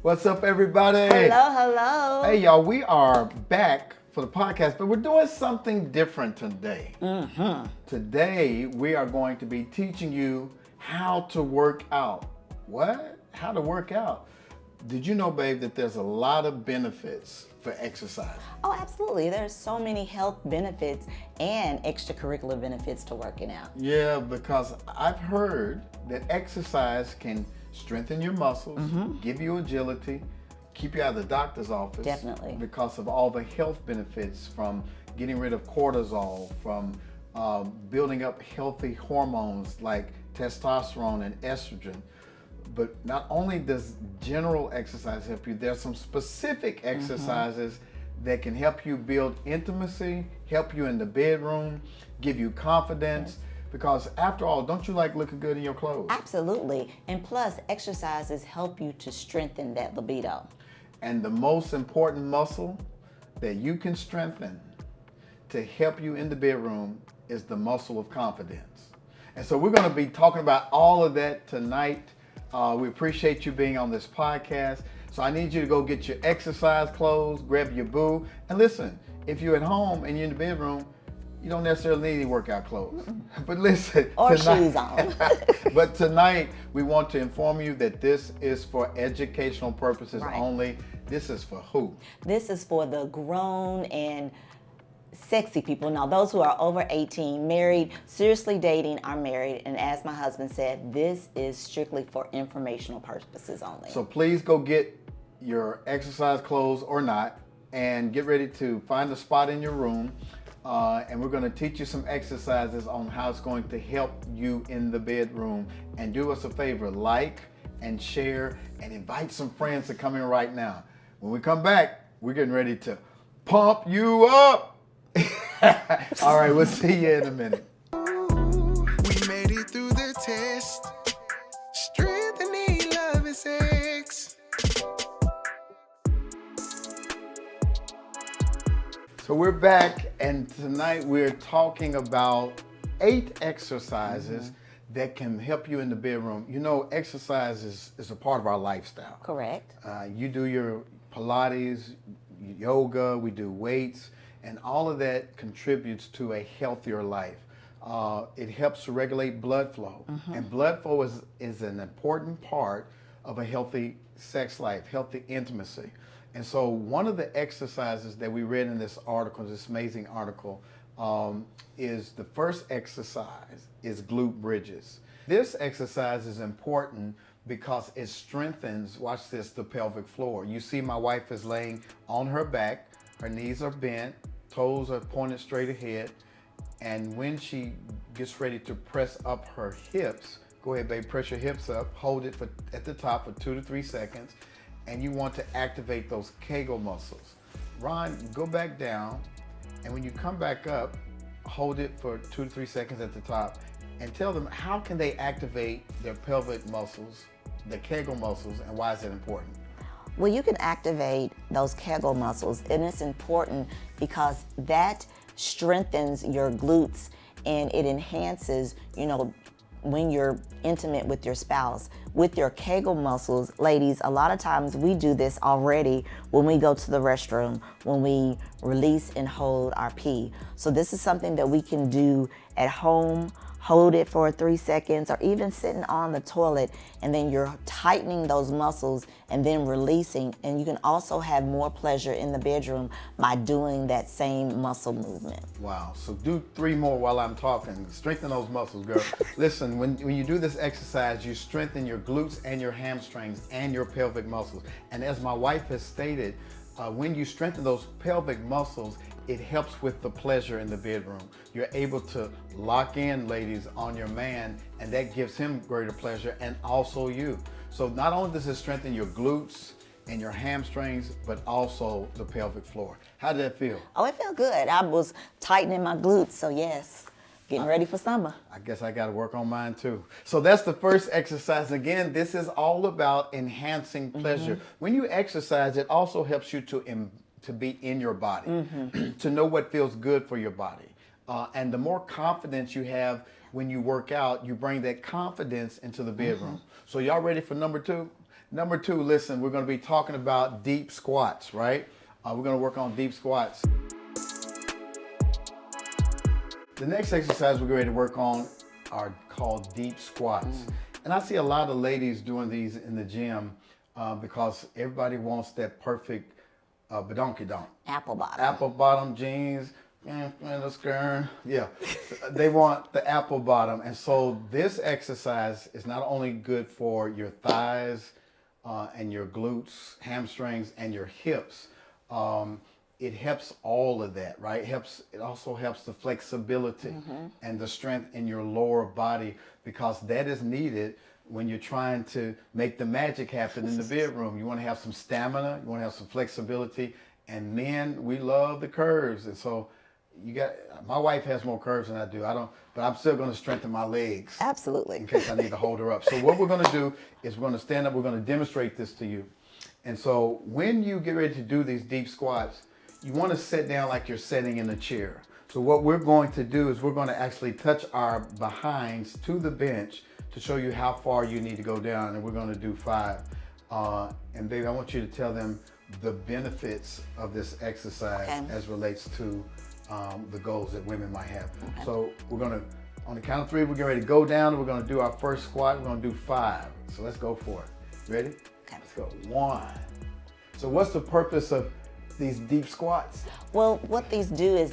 What's up, everybody? Hello, hello. Hey, y'all, we are back for the podcast, but we're doing something different today. Today, we are going to be teaching you how to work out. What? How to work out? Did you know, babe, that there's a lot of benefits for exercise? Oh, absolutely. There's so many health benefits and extracurricular benefits to working out. Yeah, because I've heard that exercise can strengthen your muscles, give you agility, keep you out of the doctor's office. Definitely. Because of all the health benefits from getting rid of cortisol, from building up healthy hormones like testosterone and estrogen. But not only does general exercise help you, there's some specific exercises that can help you build intimacy, help you in the bedroom, give you confidence. Because after all, don't you like looking good in your clothes? Absolutely. And plus, exercises help you to strengthen that libido. And the most important muscle that you can strengthen to help you in the bedroom is the muscle of confidence. And so we're going to be talking about all of that tonight. We appreciate you being on this podcast. So I need you to go get your exercise clothes, grab your boo. And listen, if you're at home and you're in the bedroom, you don't necessarily need any workout clothes. But listen. Or tonight, shoes on. But tonight, we want to inform you that this is for educational purposes only. This is for who? This is for the grown and sexy people. Now, those who are over 18, married, seriously dating, are married. And as my husband said, this is strictly for informational purposes only. So please go get your exercise clothes or not and get ready to find a spot in your room. And we're going to teach you some exercises on how it's going to help you in the bedroom. And do us a favor, like and share and invite some friends to come in right now. When we come back, we're getting ready to pump you up. All right, we'll see you in a minute. We made it through the test. Strengthening love and sex. So we're back, and tonight we're talking about 8 exercises that can help you in the bedroom. You know, exercise is a part of our lifestyle. Correct. You do your Pilates, yoga, we do weights, and all of that contributes to a healthier life. It helps to regulate blood flow, and blood flow is an important part of a healthy sex life, healthy intimacy. And so one of the exercises that we read in this article, this amazing article, is the first exercise is glute bridges. This exercise is important because it strengthens, watch this, the pelvic floor. You see my wife is laying on her back, her knees are bent, toes are pointed straight ahead, and when she gets ready to press up her hips, go ahead, babe, press your hips up, hold it at the top for 2 to 3 seconds, and you want to activate those Kegel muscles. Ron, go back down, and when you come back up, hold it for 2 to 3 seconds at the top, and tell them how can they activate their pelvic muscles, the Kegel muscles, and why is it important? Well, you can activate those Kegel muscles, and it's important because that strengthens your glutes and it enhances, when you're intimate with your spouse. With your Kegel muscles, ladies, a lot of times we do this already when we go to the restroom, when we release and hold our pee. So this is something that we can do at home, hold it for 3 seconds, or even sitting on the toilet, and then you're tightening those muscles and then releasing. And you can also have more pleasure in the bedroom by doing that same muscle movement. Wow, so do 3 more while I'm talking. Strengthen those muscles, girl. Listen, when you do this exercise, you strengthen your glutes and your hamstrings and your pelvic muscles. And as my wife has stated, when you strengthen those pelvic muscles, it helps with the pleasure in the bedroom. You're able to lock in, ladies, on your man, and that gives him greater pleasure, and also you. So not only does it strengthen your glutes and your hamstrings, but also the pelvic floor. How did that feel? Oh, it felt good. I was tightening my glutes, so yes, getting ready for summer. I guess I got to work on mine too. So that's the first exercise. Again, this is all about enhancing pleasure. When you exercise, it also helps you to be in your body, to know what feels good for your body. And the more confidence you have when you work out, you bring that confidence into the bedroom. So y'all ready for number 2? Number 2, listen, we're going to be talking about deep squats, right? We're going to work on deep squats. The next exercise we're going to work on are called deep squats. And I see a lot of ladies doing these in the gym because everybody wants that perfect badonkey-donk. Apple bottom. Apple bottom jeans, the skirt. Yeah, they want the apple bottom. And so this exercise is not only good for your thighs and your glutes, hamstrings, and your hips. It helps all of that, right? It also helps the flexibility and the strength in your lower body, because that is needed when you're trying to make the magic happen in the bedroom. You want to have some stamina, you want to have some flexibility, and men, we love the curves. And so my wife has more curves than I do. But I'm still going to strengthen my legs. Absolutely. In case I need to hold her up. So what we're going to do is we're going to stand up, we're going to demonstrate this to you. And so when you get ready to do these deep squats, you want to sit down like you're sitting in a chair. So what we're going to do is we're going to actually touch our behinds to the bench to show you how far you need to go down, and we're going to do 5. And baby, I want you to tell them the benefits of this exercise as relates to the goals that women might have. So we're going to, on the count of 3, we're getting ready to go down, and we're going to do our first squat. We're going to do 5. So let's go for it. Ready? Okay. Let's go. 1. So what's the purpose of these deep squats? Well, what these do is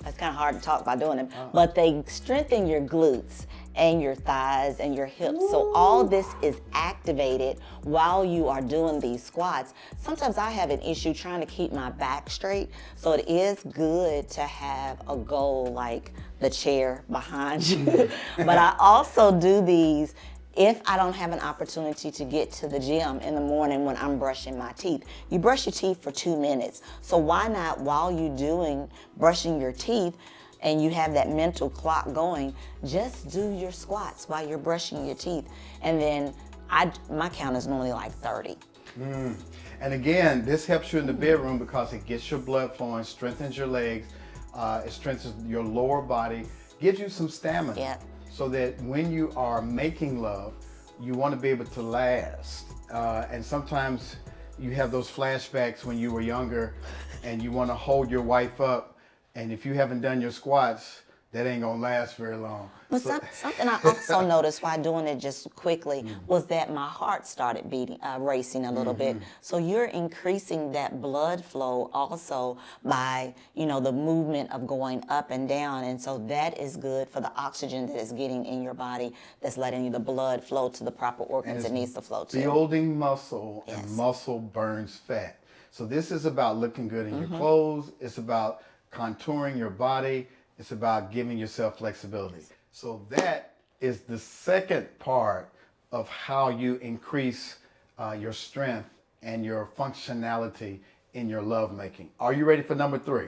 it's kind of hard to talk about doing them, but they strengthen your glutes and your thighs and your hips. Ooh. So all this is activated while you are doing these squats. Sometimes I have an issue trying to keep my back straight, so it is good to have a goal like the chair behind you. But I also do these if I don't have an opportunity to get to the gym in the morning when I'm brushing my teeth. You brush your teeth for 2 minutes. So why not, while you're brushing your teeth and you have that mental clock going, just do your squats while you're brushing your teeth. And then my count is normally like 30. And again, this helps you in the bedroom because it gets your blood flowing, strengthens your legs, it strengthens your lower body, gives you some stamina. Yeah. So that when you are making love, you want to be able to last. And sometimes you have those flashbacks when you were younger and you want to hold your wife up. And if you haven't done your squats, that ain't going to last very long. But something I also noticed while doing it just quickly was that my heart started racing a little bit. So you're increasing that blood flow also by, the movement of going up and down. And so that is good for the oxygen that is getting in your body, that's letting the blood flow to the proper organs it needs to flow to. Building muscle, and muscle burns fat. So this is about looking good in your clothes. It's about contouring your body. It's about giving yourself flexibility. So that is the second part of how you increase your strength and your functionality in your lovemaking. Are you ready for number 3?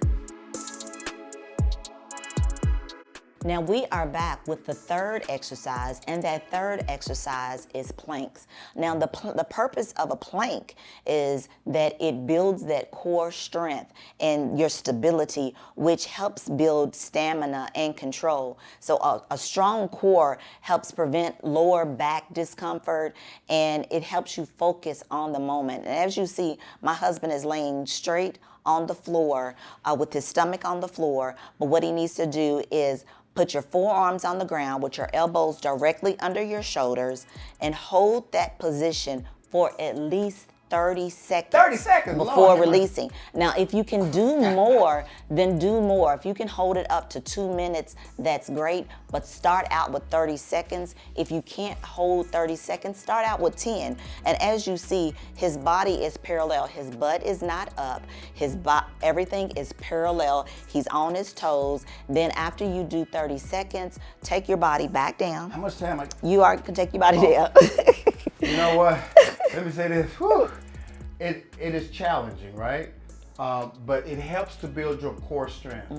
Now we are back with the third exercise, and that third exercise is planks. Now the purpose of a plank is that it builds that core strength and your stability, which helps build stamina and control. So a strong core helps prevent lower back discomfort, and it helps you focus on the moment. And as you see, my husband is laying straight on the floor with his stomach on the floor, but what he needs to do is put your forearms on the ground with your elbows directly under your shoulders and hold that position for at least 30 seconds. 30 seconds before releasing. Now, if you can do more, then do more. If you can hold it up to 2 minutes, that's great, but start out with 30 seconds. If you can't hold 30 seconds, start out with 10. And as you see, his body is parallel. His butt is not up. Everything is parallel. He's on his toes. Then after you do 30 seconds, take your body back down. How much time? You can take your body down. You know what? Let me say this. Whew. It is challenging, right? But it helps to build your core strength.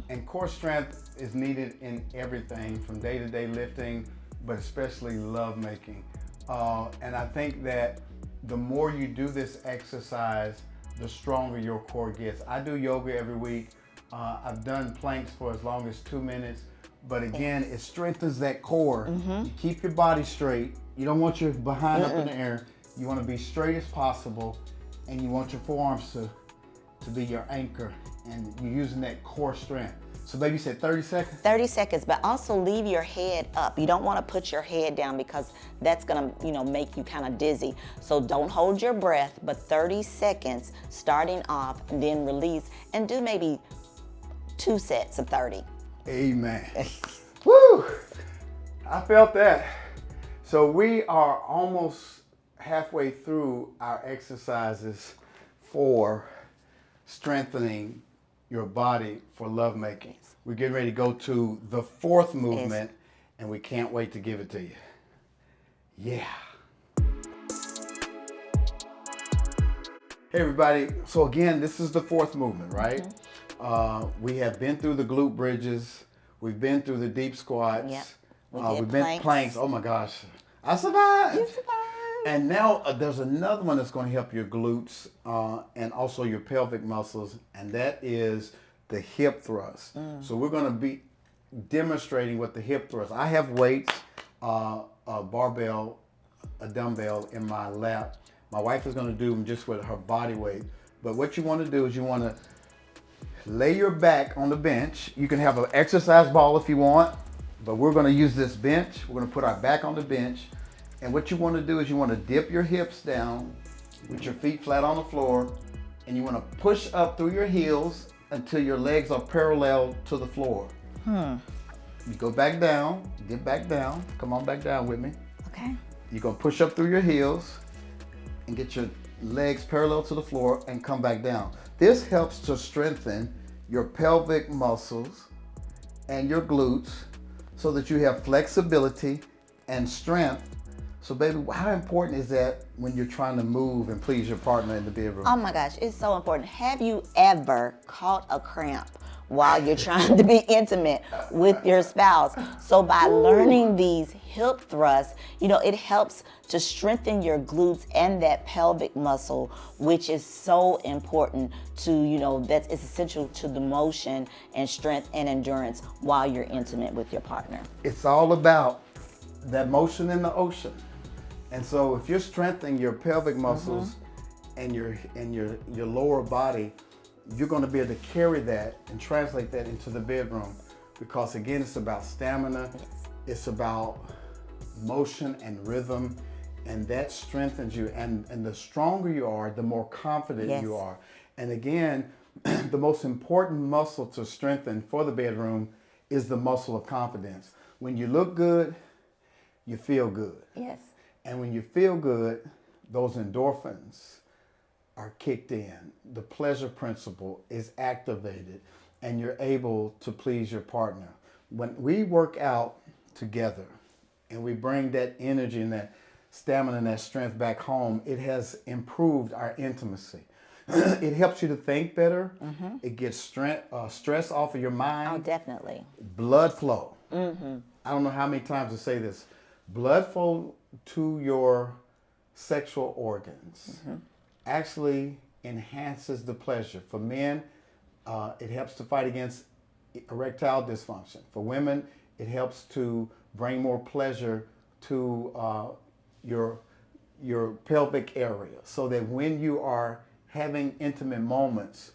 And core strength is needed in everything from day-to-day lifting, but especially lovemaking. And I think that the more you do this exercise, the stronger your core gets. I do yoga every week. I've done planks for as long as 2 minutes. But again, it strengthens that core. You keep your body straight. You don't want your behind up in the air. You want to be straight as possible, and you want your forearms to be your anchor, and you're using that core strength. So baby, you said 30 seconds? 30 seconds, but also leave your head up. You don't want to put your head down because that's going to, make you kind of dizzy. So don't hold your breath, but 30 seconds starting off, and then release, and do maybe 2 sets of 30. Amen. Woo! I felt that. So we are almost halfway through our exercises for strengthening your body for lovemaking. We're getting ready to go to the 4th movement, and we can't wait to give it to you. Yeah. Hey everybody, so again, this is the 4th movement, right? We have been through the glute bridges, we've been through the deep squats, Yep. we've been planks. Oh my gosh, I survived. You survived. And now there's another one that's going to help your glutes and also your pelvic muscles, and that is the hip thrust. So we're going to be demonstrating what the hip thrust. I have weights, a barbell, a dumbbell in my lap. My wife is going to do them just with her body weight. But what you want to do is you want to lay your back on the bench. You can have an exercise ball if you want, but we're going to use this bench. We're going to put our back on the bench. And what you want to do is you want to dip your hips down with your feet flat on the floor, and you want to push up through your heels until your legs are parallel to the floor. You go back down, get back down. Come on back down with me. Okay. You're going to push up through your heels and get your legs parallel to the floor and come back down. This helps to strengthen your pelvic muscles and your glutes so that you have flexibility and strength. So baby, how important is that when you're trying to move and please your partner in the bedroom? Oh my gosh, it's so important. Have you ever caught a cramp while you're trying to be intimate with your spouse? So by learning these hip thrusts, it helps to strengthen your glutes and that pelvic muscle, which is so important to, that is essential to the motion and strength and endurance while you're intimate with your partner. It's all about that motion in the ocean. And so if you're strengthening your pelvic muscles and your lower body, you're going to be able to carry that and translate that into the bedroom, because again, it's about stamina, it's about motion and rhythm, and that strengthens you. And the stronger you are, the more confident you are. And again, the most important muscle to strengthen for the bedroom is the muscle of confidence. When you look good, you feel good. Yes. And when you feel good, those endorphins are kicked in. The pleasure principle is activated, and you're able to please your partner. When we work out together and we bring that energy and that stamina and that strength back home, it has improved our intimacy. It helps you to think better. It gets stress off of your mind. Oh, definitely. Blood flow. I don't know how many times to say this. Blood flow to your sexual organs actually enhances the pleasure. For men, it helps to fight against erectile dysfunction. For women, it helps to bring more pleasure to your pelvic area, so that when you are having intimate moments,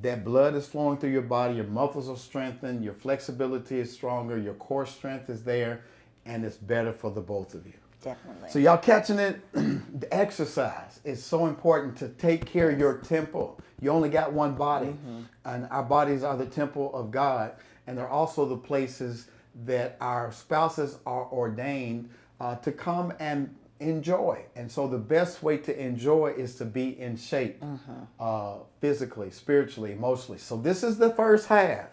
that blood is flowing through your body, your muscles are strengthened, your flexibility is stronger, your core strength is there, and it's better for the both of you. Definitely. So y'all catching it? The exercise is so important to take care of your temple. You only got one body, and our bodies are the temple of God, and they're also the places that our spouses are ordained to come and enjoy. And so the best way to enjoy is to be in shape, physically, spiritually, emotionally. So this is the first half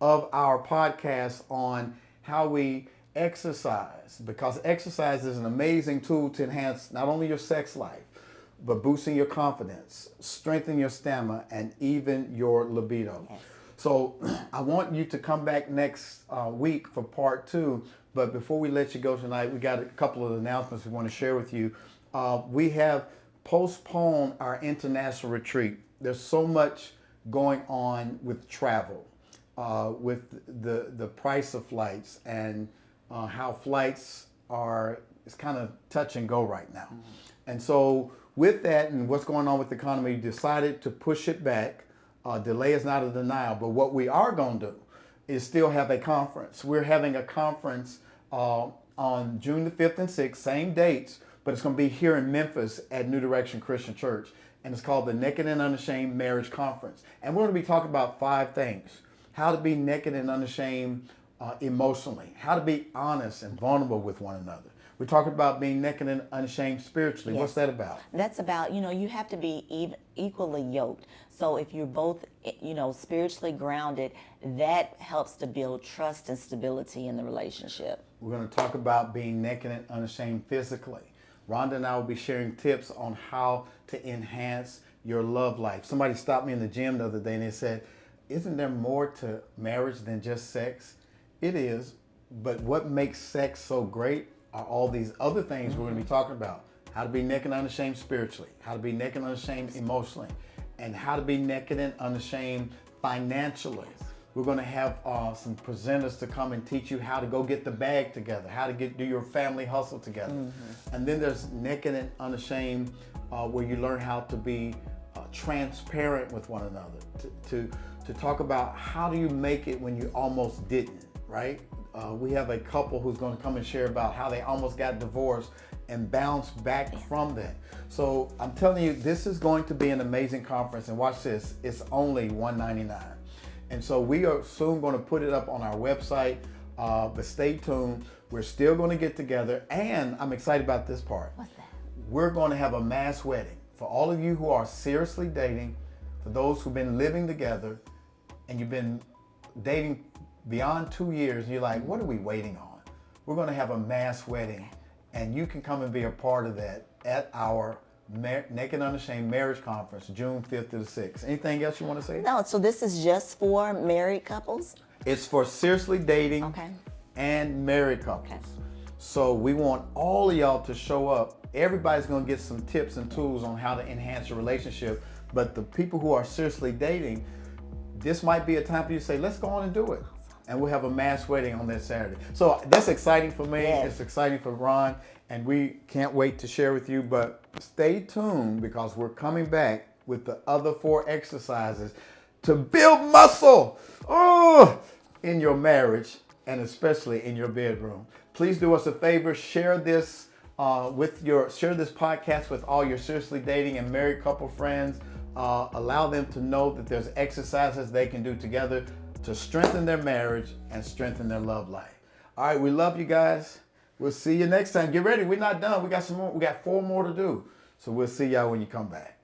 of our podcast on how we exercise, because exercise is an amazing tool to enhance not only your sex life, but boosting your confidence, strengthening your stamina, and even your libido. Yes. So I want you to come back next week for part 2. But before we let you go tonight, we got a couple of announcements we want to share with you. We have postponed our international retreat. There's so much going on with travel, with the price of flights, and how flights are it's kind of touch and go right now. And so with that and what's going on with the economy, decided to push it back. Delay is not a denial, but what we are going to do is still have a conference. We're having a conference on June the 5th and 6th, same dates, but it's going to be here in Memphis at New Direction Christian Church. And it's called the Naked and Unashamed Marriage Conference. And we're going to be talking about 5 things. How to be naked and unashamed emotionally. How to be honest and vulnerable with one another. We're talking about being naked and unashamed spiritually. Yes. What's that about? That's about, you have to be equally yoked. So if you're both, spiritually grounded, that helps to build trust and stability in the relationship. We're going to talk about being naked and unashamed physically. Rhonda and I will be sharing tips on how to enhance your love life. Somebody stopped me in the gym the other day and they said, isn't there more to marriage than just sex? It is, but what makes sex so great are all these other things we're going to be talking about. How to be naked and unashamed spiritually, how to be naked and unashamed emotionally, and how to be naked and unashamed financially. We're going to have some presenters to come and teach you how to go get the bag together, how to do your family hustle together. And then there's naked and unashamed, where you learn how to be transparent with one another, to talk about how do you make it when you almost didn't, right? We have a couple who's going to come and share about how they almost got divorced and bounced back from that. So I'm telling you, this is going to be an amazing conference. And watch this, it's only $199. And so we are soon going to put it up on our website, but stay tuned. We're still going to get together, and I'm excited about this part. What's that? We're going to have a mass wedding for all of you who are seriously dating, for those who've been living together, and you've been dating beyond 2 years, and you're like, what are we waiting on? We're going to have a mass wedding, and you can come and be a part of that at our Naked Unashamed Marriage Conference, June 5th to the 6th. Anything else you want to say? No, so this is just for married couples? It's for seriously dating and married couples. Okay. So we want all of y'all to show up. Everybody's going to get some tips and tools on how to enhance your relationship. But the people who are seriously dating, this might be a time for you to say, let's go on and do it. And we'll have a mass wedding on that Saturday. So that's exciting for me. Yes. It's exciting for Ron. And we can't wait to share with you. But stay tuned, because we're coming back with the other 4 exercises to build muscle in your marriage, and especially in your bedroom. Please do us a favor, share this podcast with all your seriously dating and married couple friends. Allow them to know that there's exercises they can do together to strengthen their marriage and strengthen their love life. All right, we love you guys. We'll see you next time. Get ready, we're not done. We got 4 more to do. So we'll see y'all when you come back.